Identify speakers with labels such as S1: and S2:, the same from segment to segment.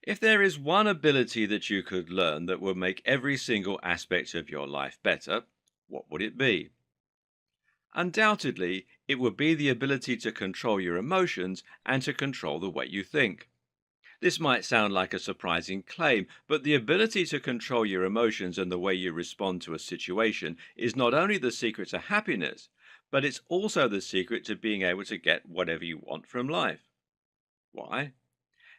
S1: If there is one ability that you could learn that would make every single aspect of your life better, what would it be? Undoubtedly, it would be the ability to control your emotions and to control the way you think. This might sound like a surprising claim, but the ability to control your emotions and the way you respond to a situation is not only the secret to happiness, but it's also the secret to being able to get whatever you want from life. Why?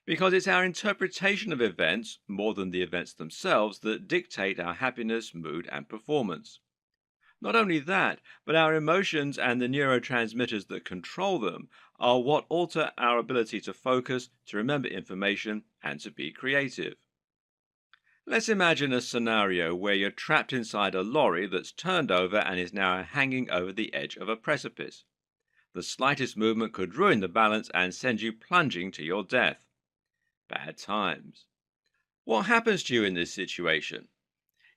S1: Because it's our interpretation of events, more than the events themselves, that dictate our happiness, mood, and performance. Not only that, but our emotions and the neurotransmitters that control them are what alter our ability to focus, to remember information, and to be creative. Let's imagine a scenario where you're trapped inside a lorry that's turned over and is now hanging over the edge of a precipice. The slightest movement could ruin the balance and send you plunging to your death. Bad times. What happens to you in this situation?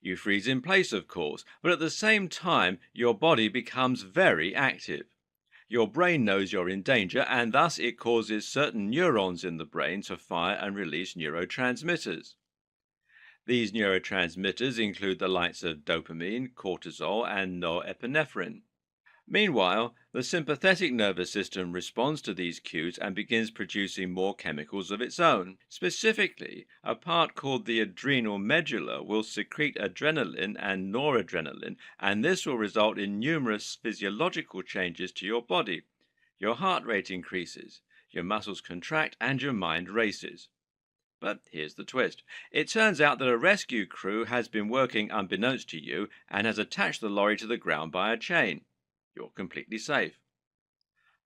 S1: You freeze in place, of course, but at the same time, your body becomes very active. Your brain knows you're in danger, and thus it causes certain neurons in the brain to fire and release neurotransmitters. These neurotransmitters include the likes of dopamine, cortisol, and norepinephrine. Meanwhile, the sympathetic nervous system responds to these cues and begins producing more chemicals of its own. Specifically, a part called the adrenal medulla will secrete adrenaline and noradrenaline, and this will result in numerous physiological changes to your body. Your heart rate increases, your muscles contract, and your mind races. But here's the twist. It turns out that a rescue crew has been working unbeknownst to you and has attached the lorry to the ground by a chain. You're completely safe.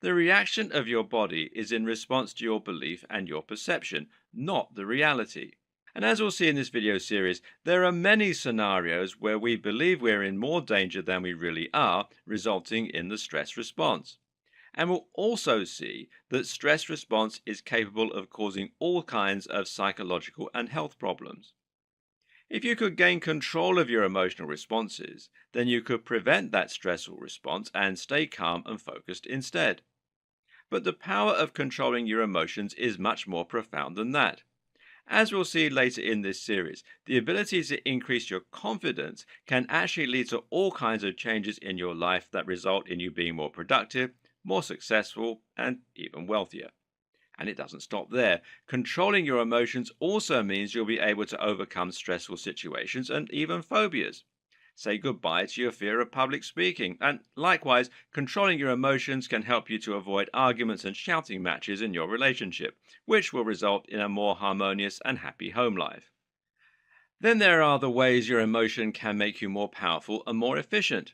S1: The reaction of your body is in response to your belief and your perception, not the reality. And as we'll see in this video series, there are many scenarios where we believe we're in more danger than we really are, resulting in the stress response. And we'll also see that stress response is capable of causing all kinds of psychological and health problems. If you could gain control of your emotional responses, then you could prevent that stressful response and stay calm and focused instead. But the power of controlling your emotions is much more profound than that. As we'll see later in this series, the ability to increase your confidence can actually lead to all kinds of changes in your life that result in you being more productive, more successful, and even wealthier. And it doesn't stop there. Controlling your emotions also means you'll be able to overcome stressful situations and even phobias. Say goodbye to your fear of public speaking. And likewise, controlling your emotions can help you to avoid arguments and shouting matches in your relationship, which will result in a more harmonious and happy home life. Then there are the ways your emotion can make you more powerful and more efficient.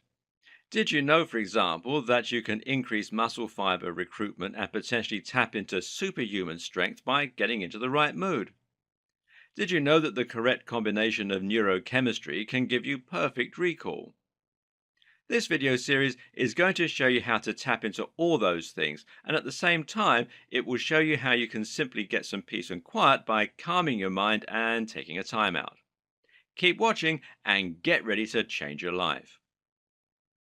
S1: Did you know, for example, that you can increase muscle fiber recruitment and potentially tap into superhuman strength by getting into the right mood? Did you know that the correct combination of neurochemistry can give you perfect recall? This video series is going to show you how to tap into all those things, and at the same time, it will show you how you can simply get some peace and quiet by calming your mind and taking a time out. Keep watching and get ready to change your life.